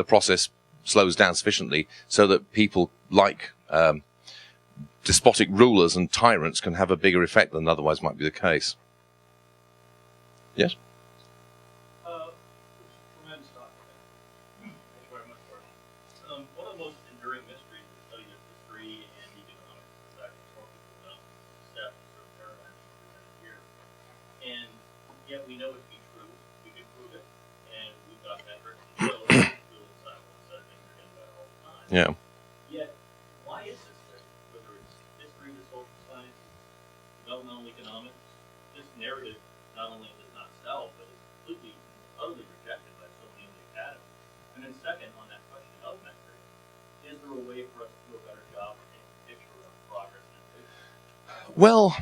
process slows down sufficiently so that people like despotic rulers and tyrants can have a bigger effect than otherwise might be the case. Yes? Tremendous talk. Thank you very much, Gordon. One of the most enduring mysteries in the study of history and economics is actually talking about steps or paradigms presented here. And yet we know it to be true. We can prove it. And we've got metrics to show that it's true inside one set of things are getting better all the time. Yeah. Yet, why is this thing? Whether it's history, the social sciences, developmental economics, this narrative not only does not sell, but is completely, utterly rejected by so many in the academy. And then second, on that question of metrics, is there a way for us to do a better job of taking a picture of progress and innovation? Well,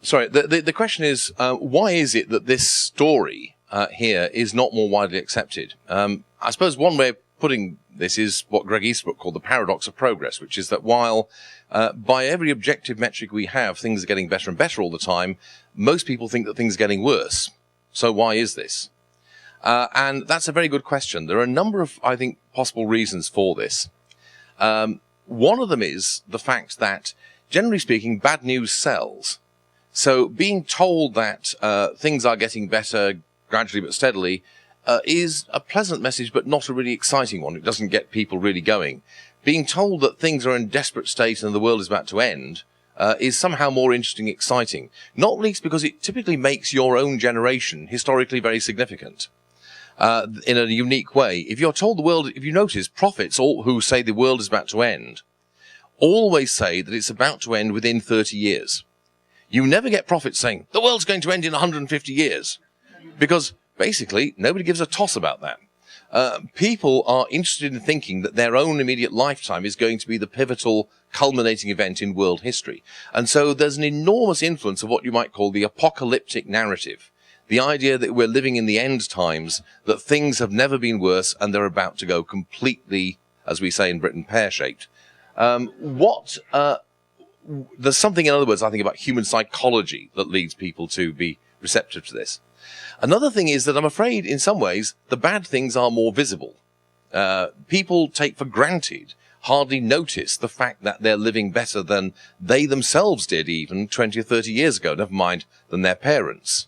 sorry, the question is, why is it that this story here is not more widely accepted? I suppose one way of putting this is what Greg Easterbrook called the paradox of progress, which is that while by every objective metric we have, things are getting better and better all the time, most people think that things are getting worse. So why is this? And that's a very good question. There are a number of, I think, possible reasons for this. One of them is the fact that, generally speaking, bad news sells. So being told that things are getting better gradually but steadily is a pleasant message, but not a really exciting one. It doesn't get people really going. Being told that things are in a desperate state and the world is about to end is somehow more interesting, exciting. Not least because it typically makes your own generation historically very significant in a unique way. If you're told the world, if you notice, prophets all who say the world is about to end always say that it's about to end within 30 years. You never get prophets saying, the world's going to end in 150 years. Because basically, nobody gives a toss about that. People are interested in thinking that their own immediate lifetime is going to be the pivotal, culminating event in world history. And so there's an enormous influence of what you might call the apocalyptic narrative. The idea that we're living in the end times, that things have never been worse and they're about to go completely, as we say in Britain, pear-shaped. There's something, in other words, I think about human psychology that leads people to be receptive to this. Another thing is that I'm afraid, in some ways, the bad things are more visible. People take for granted, hardly notice the fact that they're living better than they themselves did even 20 or 30 years ago, never mind than their parents.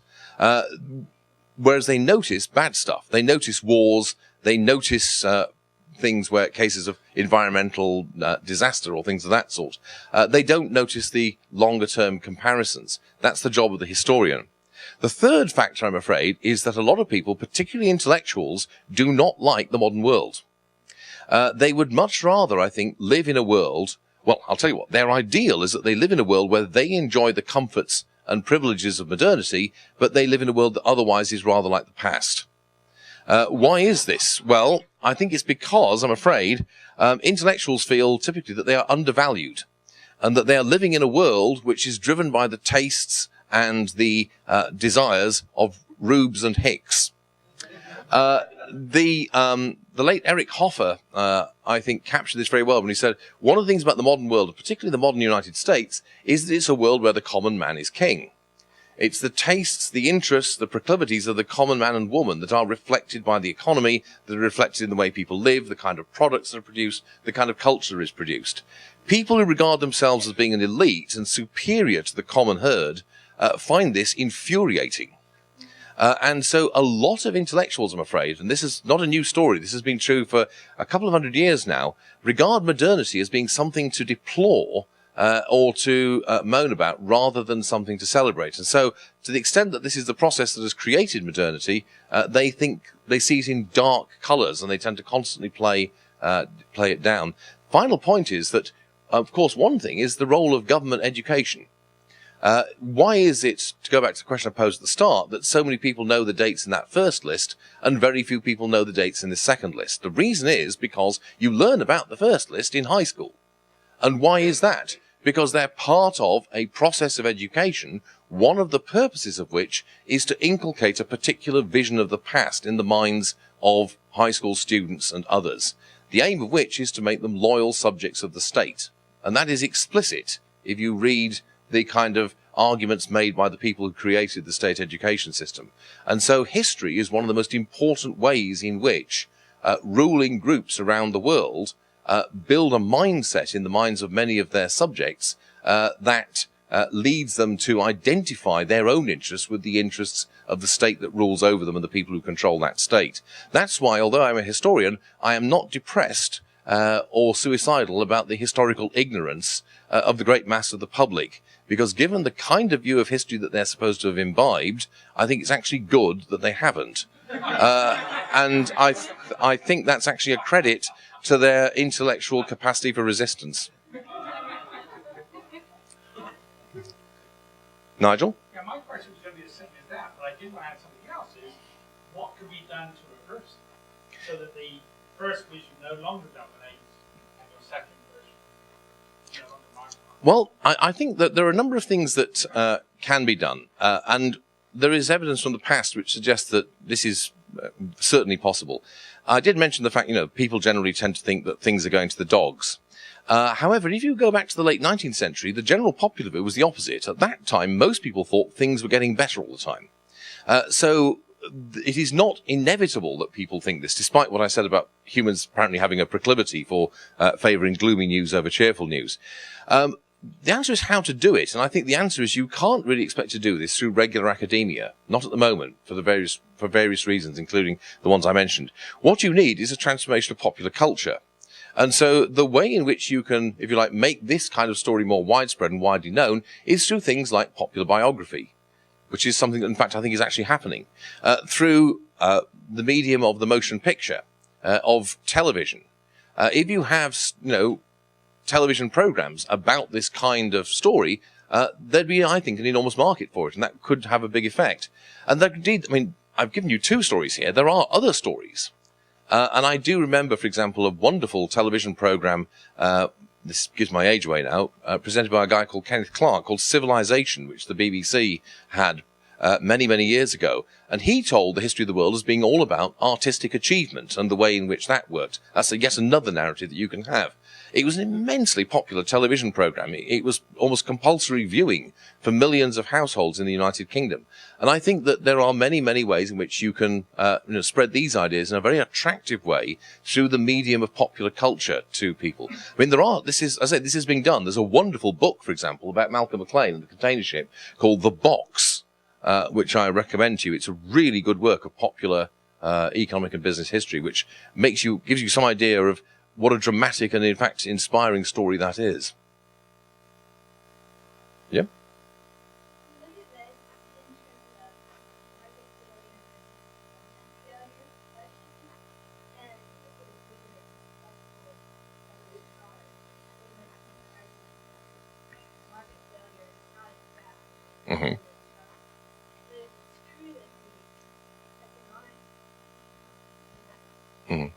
Whereas they notice bad stuff. They notice wars. They notice things where cases of environmental disaster or things of that sort. They don't notice the longer-term comparisons. That's the job of the historian. The third factor, I'm afraid, is that a lot of people, particularly intellectuals, do not like the modern world. They would much rather, I think, live in a world Well, I'll tell you what, their ideal is that they live in a world where they enjoy the comforts and privileges of modernity, but they live in a world that otherwise is rather like the past. Why is this? Well, I think it's because, I'm afraid, intellectuals feel typically that they are undervalued and that they are living in a world which is driven by the tastes and the desires of Rubes and Hicks. The late Eric Hoffer, I think, captured this very well when he said, one of the things about the modern world, particularly the modern United States, is that it's a world where the common man is king. It's the tastes, the interests, the proclivities of the common man and woman that are reflected by the economy, that are reflected in the way people live, the kind of products that are produced, the kind of culture that is produced. People who regard themselves as being an elite and superior to the common herd find this infuriating. And so a lot of intellectuals, I'm afraid, and this is not a new story, this has been true for a couple of 100 years now, regard modernity as being something to deplore or to moan about rather than something to celebrate. And so to the extent that this is the process that has created modernity, they see it in dark colours and they tend to constantly play it down. Final point is that, of course, one thing is the role of government education. Why is it, to go back to the question I posed at the start, that so many people know the dates in that first list and very few people know the dates in the second list? The reason is because you learn about the first list in high school. And why is that? Because they're part of a process of education, one of the purposes of which is to inculcate a particular vision of the past in the minds of high school students and others, the aim of which is to make them loyal subjects of the state. And that is explicit if you read the kind of arguments made by the people who created the state education system. And so history is one of the most important ways in which ruling groups around the world build a mindset in the minds of many of their subjects that leads them to identify their own interests with the interests of the state that rules over them and the people who control that state. That's why, although I'm a historian, I am not depressed or suicidal about the historical ignorance of the great mass of the public. Because given the kind of view of history that they're supposed to have imbibed, I think it's actually good that they haven't. And I think that's actually a credit to their intellectual capacity for resistance. Nigel? Yeah, my question was going to be the same as that, but I did want to add something else, is what could be done to reverse it so that the first version no longer dominates and your second version no longer marks? Well, I think that there are a number of things that can be done, and there is evidence from the past which suggests that this is certainly possible. I did mention the fact, people generally tend to think that things are going to the dogs. However, if you go back to the late 19th century, the general popular view was the opposite. At that time, most people thought things were getting better all the time. So it is not inevitable that people think this, despite what I said about humans apparently having a proclivity for favouring gloomy news over cheerful news. The answer is how to do it, and I think the answer is you can't really expect to do this through regular academia, not at the moment, for various reasons, including the ones I mentioned. What you need is a transformation of popular culture. And so the way in which you can, if you like, make this kind of story more widespread and widely known is through things like popular biography, which is something that, in fact, I think is actually happening, through the medium of the motion picture, of television. If you have, television programs about this kind of story, there'd be, I think, an enormous market for it, and that could have a big effect. And that indeed, I've given you two stories here. There are other stories. And I do remember, for example, a wonderful television program, this gives my age away now, presented by a guy called Kenneth Clark, called Civilization, which the BBC had many, many years ago. And he told the history of the world as being all about artistic achievement and the way in which that worked. That's yet another narrative that you can have. It was an immensely popular television program. It was almost compulsory viewing for millions of households in the United Kingdom. And I think that there are many, many ways in which you can spread these ideas in a very attractive way through the medium of popular culture to people. This is being done. There's a wonderful book, for example, about Malcolm McLean and the container ship called The Box, which I recommend to you. It's a really good work of popular economic and business history, which gives you some idea of what a dramatic and, in fact, inspiring story that is. Yeah? Mhm. Mhm.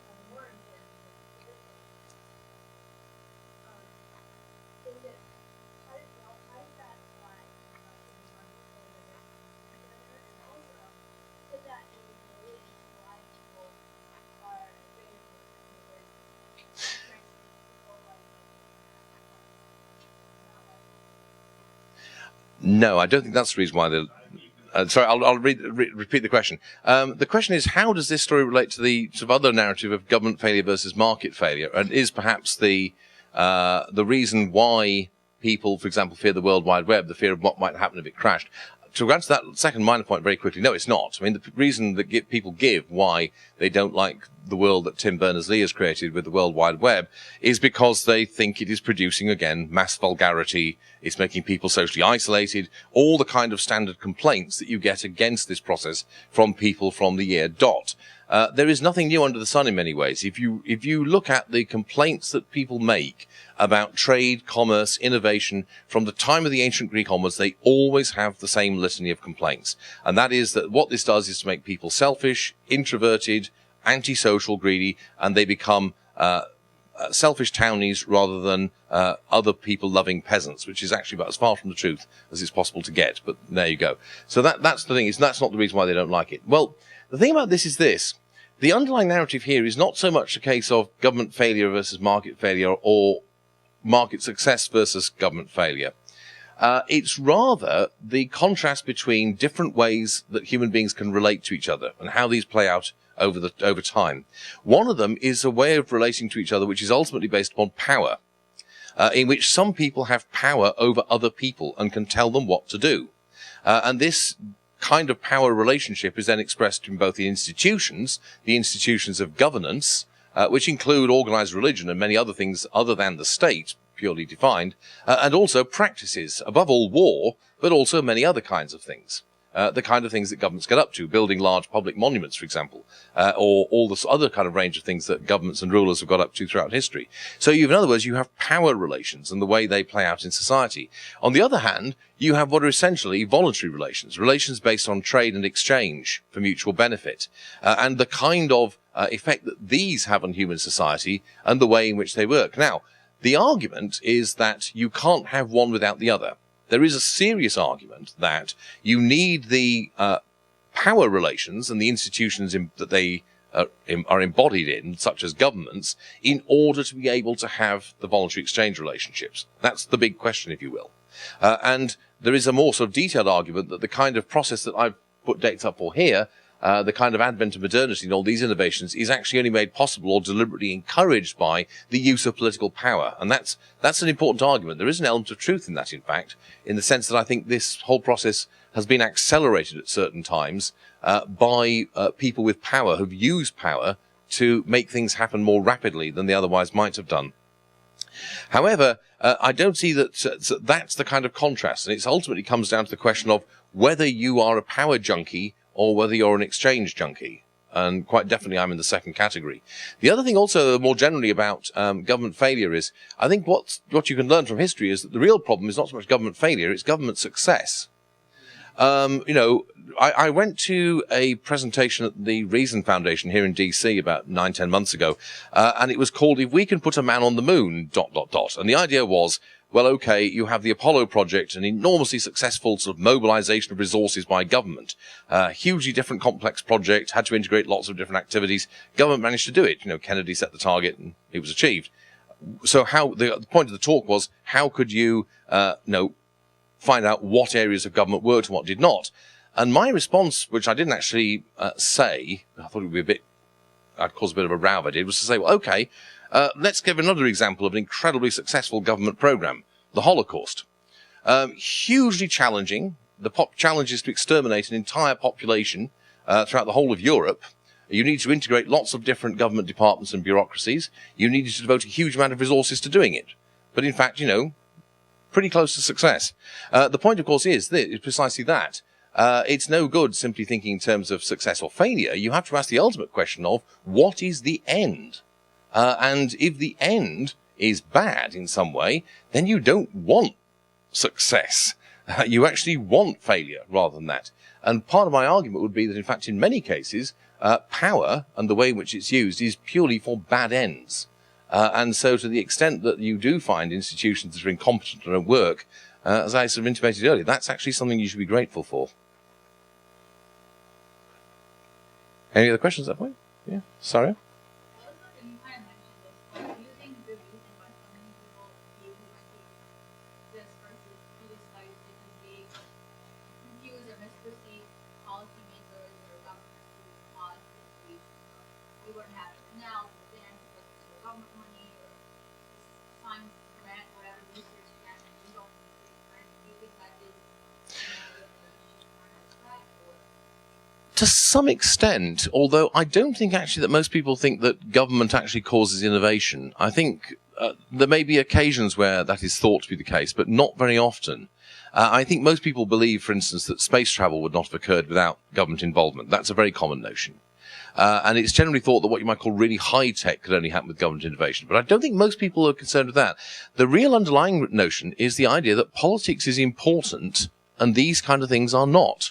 No, I don't think that's the reason why they're. Sorry, I'll repeat the question. The question is, how does this story relate to the sort of other narrative of government failure versus market failure? And is perhaps the reason why people, for example, fear the World Wide Web, the fear of what might happen if it crashed? To answer that second minor point very quickly, no, it's not. I mean, the reason that people give why they don't like the world that Tim Berners-Lee has created with the World Wide Web is because they think it is producing, again, mass vulgarity, it's making people socially isolated, all the kind of standard complaints that you get against this process from people from the year dot. There is nothing new under the sun in many ways. If you look at the complaints that people make about trade, commerce, innovation, from the time of the ancient Greek onwards, they always have the same litany of complaints. And that is that what this does is to make people selfish, introverted, antisocial, greedy, and they become selfish townies rather than other people loving peasants, which is actually about as far from the truth as it's possible to get. But there you go. So that's the thing. That's not the reason why they don't like it. Well, the thing about this is this. The underlying narrative here is not so much a case of government failure versus market failure or market success versus government failure. It's rather the contrast between different ways that human beings can relate to each other and how these play out over time. One of them is a way of relating to each other which is ultimately based upon power, in which some people have power over other people and can tell them what to do. And this kind of power relationship is then expressed in both the institutions of governance, which include organized religion and many other things other than the state, purely defined, and also practices, above all war, but also many other kinds of things. The kind of things that governments get up to, building large public monuments, for example, or all this other kind of range of things that governments and rulers have got up to throughout history. So in other words, you have power relations and the way they play out in society. On the other hand, you have what are essentially voluntary relations based on trade and exchange for mutual benefit, and the kind of effect that these have on human society and the way in which they work. Now, the argument is that you can't have one without the other. There is a serious argument that you need the power relations and the institutions that they are embodied in, such as governments, in order to be able to have the voluntary exchange relationships. That's the big question, if you will. And there is a more sort of detailed argument that the kind of process that I've put dates up for here, the kind of advent of modernity and all these innovations, is actually only made possible or deliberately encouraged by the use of political power. And that's an important argument. There is an element of truth in that, in fact, in the sense that I think this whole process has been accelerated at certain times by people with power who've used power to make things happen more rapidly than they otherwise might have done. However, I don't see that that's the kind of contrast, and it ultimately comes down to the question of whether you are a power junkie or whether you're an exchange junkie. And quite definitely I'm in the second category. The other thing also more generally about government failure is, I think what you can learn from history is that the real problem is not so much government failure, it's government success. I went to a presentation at the Reason Foundation here in DC about 9-10 months ago, and it was called "If We Can Put a Man on the Moon, ... And the idea was, well, okay, you have the Apollo project, an enormously successful sort of mobilization of resources by government, hugely different complex project, had to integrate lots of different activities. Government managed to do it. Kennedy set the target and it was achieved. So the point of the talk was, how could you, find out what areas of government worked and what did not? And my response, which I didn't actually say, I thought it would be I'd cause a bit of a row if I did, was to say, well, okay, let's give another example of an incredibly successful government program, the Holocaust. Hugely challenging. The challenge is to exterminate an entire population throughout the whole of Europe. You need to integrate lots of different government departments and bureaucracies. You needed to devote a huge amount of resources to doing it. But in fact, pretty close to success. The point, of course, is precisely that. It's no good simply thinking in terms of success or failure. You have to ask the ultimate question of, what is the end? And if the end is bad in some way, then you don't want success. You actually want failure rather than that. And part of my argument would be that, in fact, in many cases, power and the way in which it's used is purely for bad ends. And so to the extent that you do find institutions that are incompetent and don't work, as I sort of intimated earlier, that's actually something you should be grateful for. Any other questions at that point? Yeah, Sarah? To some extent, although I don't think actually that most people think that government actually causes innovation. I think there may be occasions where that is thought to be the case, but not very often. I think most people believe, for instance, that space travel would not have occurred without government involvement. That's a very common notion. And it's generally thought that what you might call really high tech could only happen with government innovation. But I don't think most people are concerned with that. The real underlying notion is the idea that politics is important and these kind of things are not.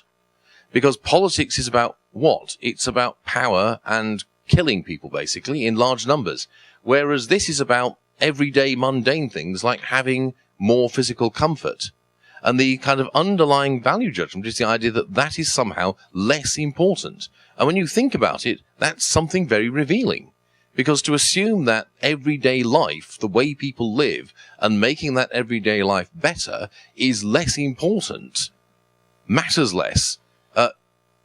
Because politics is about what? It's about power and killing people, basically, in large numbers. Whereas this is about everyday mundane things like having more physical comfort. And the kind of underlying value judgment is the idea that that is somehow less important. And when you think about it, that's something very revealing. Because to assume that everyday life, the way people live, and making that everyday life better is less important, matters less.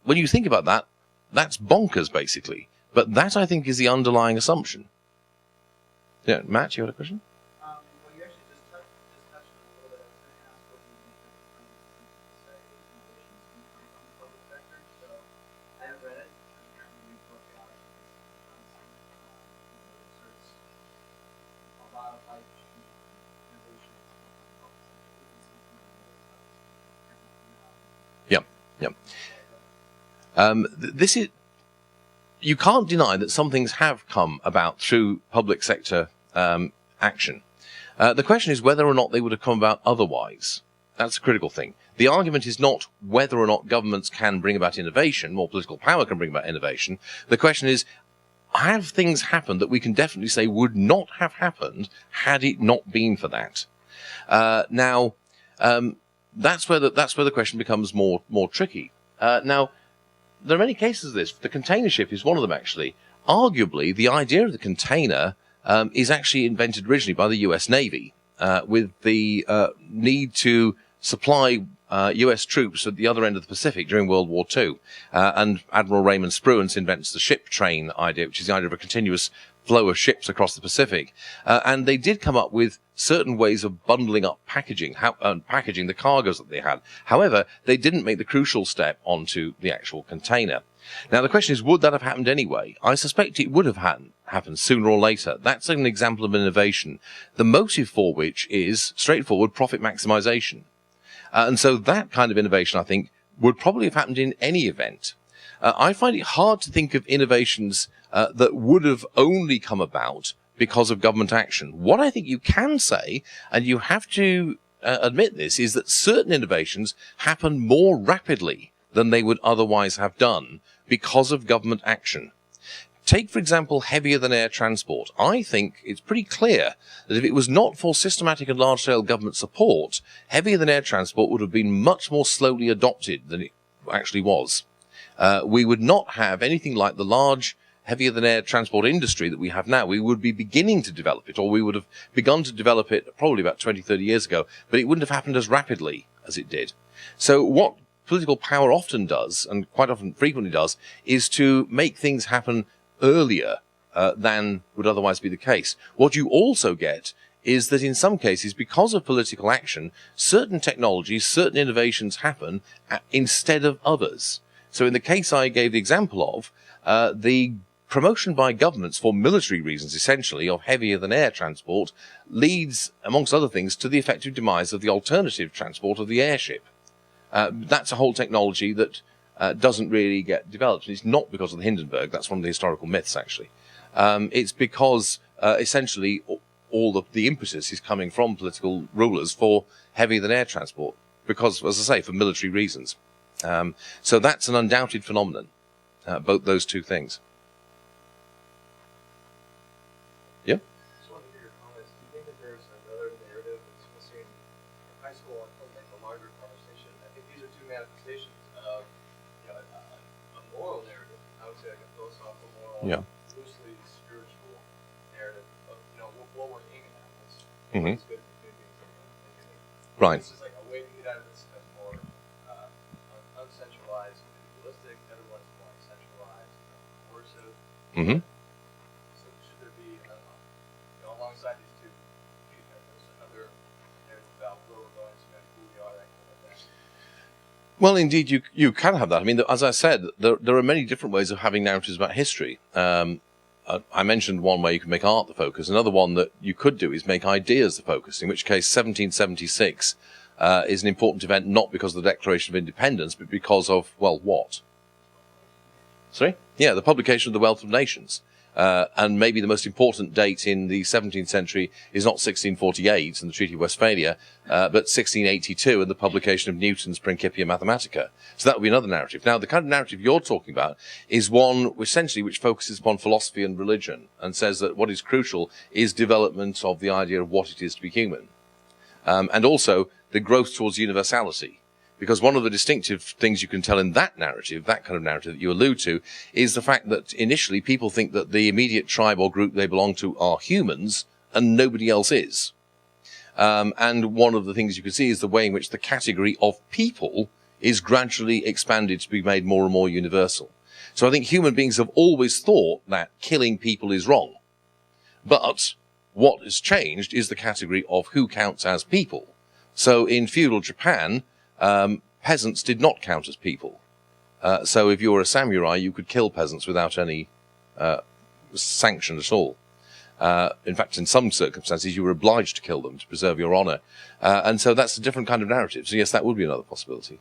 When you think about that, that's bonkers, basically. But that, I think, is the underlying assumption. Yeah, Matt, you had a question? Well, you actually just touched on it a little bit. I was going to ask what you think of the say innovations coming from the public sector. So I haven't read it. I'm currently reading a book out. There's a lot of like innovations in the public sector. Yep, yep. This is, you can't deny that some things have come about through public sector action. The question is whether or not they would have come about otherwise. That's a critical thing. The argument is not whether or not governments can bring about innovation, or political power can bring about innovation. The question is, have things happened that we can definitely say would not have happened had it not been for that? Now, that's where the question becomes more tricky. Now, there are many cases of this. The container ship is one of them, actually. Arguably, the idea of the container is actually invented originally by the US Navy with the need to supply US troops at the other end of the Pacific during World War II. And Admiral Raymond Spruance invents the ship train idea, which is the idea of a continuous flow of ships across the Pacific. And they did come up with certain ways of bundling up packaging the cargoes that they had. However, they didn't make the crucial step onto the actual container. Now, the question is, would that have happened anyway? I suspect it would have happened sooner or later. That's an example of innovation, the motive for which is straightforward profit maximization. And so that kind of innovation, I think, would probably have happened in any event. I find it hard to think of innovations that would have only come about because of government action. What I think you can say, and you have to admit this, is that certain innovations happen more rapidly than they would otherwise have done because of government action. Take, for example, heavier than air transport. I think it's pretty clear that if it was not for systematic and large-scale government support, heavier than air transport would have been much more slowly adopted than it actually was. We would not have anything like the large heavier than air transport industry that we have now. We would be beginning to develop it, or we would have begun to develop it probably about 20, 30 years ago, but it wouldn't have happened as rapidly as it did. So what political power often does, and quite often frequently does, is to make things happen earlier than would otherwise be the case. What you also get is that in some cases, because of political action, certain technologies, certain innovations happen instead of others. So in the case I gave the example of, the promotion by governments for military reasons, essentially, of heavier than air transport leads, amongst other things, to the effective demise of the alternative transport of the airship. That's a whole technology that doesn't really get developed. And it's not because of the Hindenburg. That's one of the historical myths, actually. It's because, essentially, all the impetus is coming from political rulers for heavier than air transport. because, as I say, for military reasons. So that's an undoubted phenomenon, both those two things. Yeah? I just wanted to hear your comments. Do you think that there's another narrative that's missing in high school and like the larger conversation? I think these are two manifestations of a moral narrative. I would say like a philosophical, moral, Yeah. loosely spiritual narrative of what we're aiming at. Mhm. What's good for human beings and Right. this is like a way to get out of this kind of more uncentralized, individualistic. Everyone's more centralized, coercive. Mm-hmm. So should there be, alongside these two narratives, another narrative about where we're going, so who we are, that kind of thing? Well, indeed, you can have that. I mean, as I said, there are many different ways of having narratives about history. I mentioned one where you can make art the focus. Another one that you could do is make ideas the focus, in which case 1776 is an important event not because of the Declaration of Independence, but because of, well, what? Sorry? Yeah, the publication of the Wealth of Nations. And maybe the most important date in the 17th century is not 1648 and the Treaty of Westphalia, but 1682 and the publication of Newton's Principia Mathematica. So that would be another narrative. Now, the kind of narrative you're talking about is one essentially which focuses upon philosophy and religion and says that what is crucial is development of the idea of what it is to be human. And also the growth towards universality. Because one of the distinctive things you can tell in that narrative, that kind of narrative that you allude to, is the fact that initially people think that the immediate tribe or group they belong to are humans and nobody else is. And one of the things you can see is the way in which the category of people is gradually expanded to be made more and more universal. So I think human beings have always thought that killing people is wrong. But what has changed is the category of who counts as people. So in feudal Japan, peasants did not count as people. So if you were a samurai, you could kill peasants without any sanction at all. In fact, in some circumstances, you were obliged to kill them to preserve your honor. And so that's a different kind of narrative. So yes, that would be another possibility.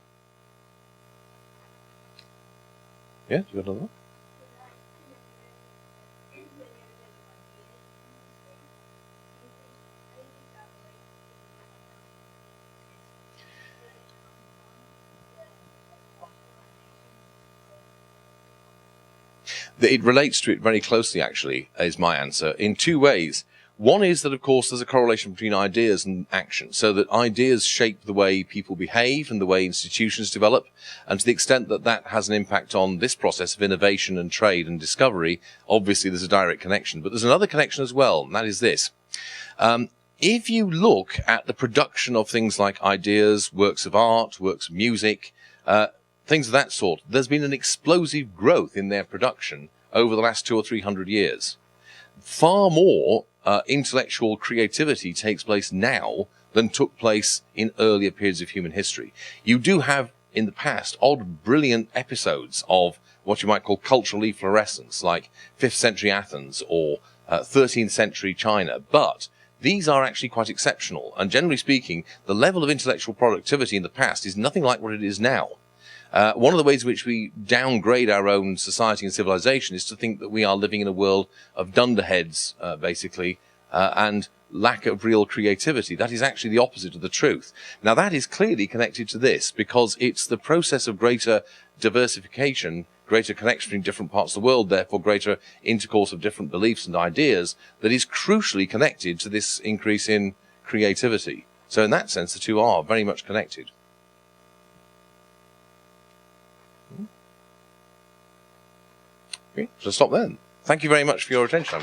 Yeah, do you got another one? It relates to it very closely, actually, is my answer, in two ways. One is that, of course, there's a correlation between ideas and action, so that ideas shape the way people behave and the way institutions develop, and to the extent that that has an impact on this process of innovation and trade and discovery, obviously there's a direct connection. But there's another connection as well, and that is this. If you look at the production of things like ideas, works of art, works of music, things of that sort, there's been an explosive growth in their production over the last 200 or 300 years. Far more intellectual creativity takes place now than took place in earlier periods of human history. You do have, in the past, odd, brilliant episodes of what you might call cultural efflorescence, like 5th century Athens or 13th century China, but these are actually quite exceptional. And generally speaking, the level of intellectual productivity in the past is nothing like what it is now. One of the ways in which we downgrade our own society and civilization is to think that we are living in a world of dunderheads, basically, and lack of real creativity. That is actually the opposite of the truth. Now, that is clearly connected to this, because it's the process of greater diversification, greater connection in different parts of the world, therefore greater intercourse of different beliefs and ideas, that is crucially connected to this increase in creativity. So in that sense, the two are very much connected. Okay, so stop then. Thank you very much for your attention.